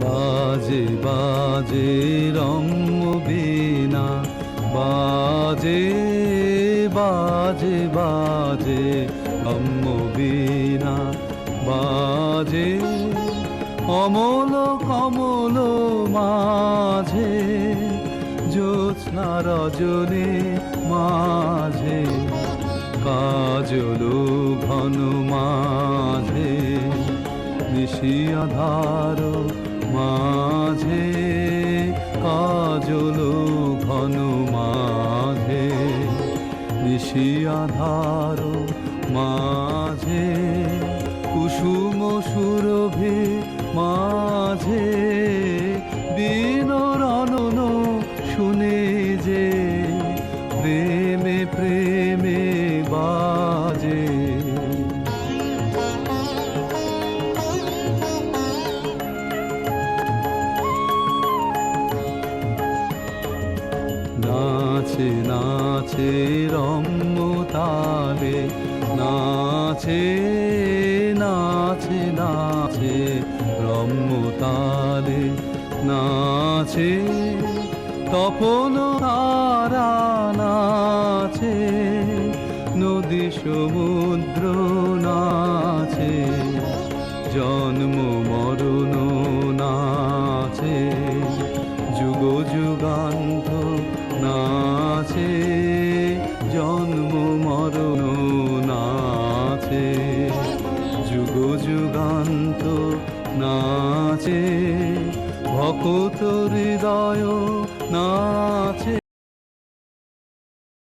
বাজে বাজে রম্য বীণা, বাজে বাজে বাজে রম্য বীণা, বাজে অমল কমল মাঝে, জ্যোৎস্না রজনী মাঝে, কাজল ঘন মাঝে, নিশি আধার মাঝে, কাজল ঘন মাঝে, নিশি আধার মাঝে, কুসুম সুরভি মাঝে, বিনরণ শুনে যে প্রেমে প্রেমে বাজে। নাচে নাচে রম্য তালে, নাচে নাচে নাচে রম্য তালে, নাচে তপন তারা, নাচে নদী সমুদ্র, নাচে জন্ম মরণ, নাচে যুগ যুগান্ত, নাচে জন্ম মরণ, নাচে যুগ যুগান্ত, নাচে ভকত হৃদয়, না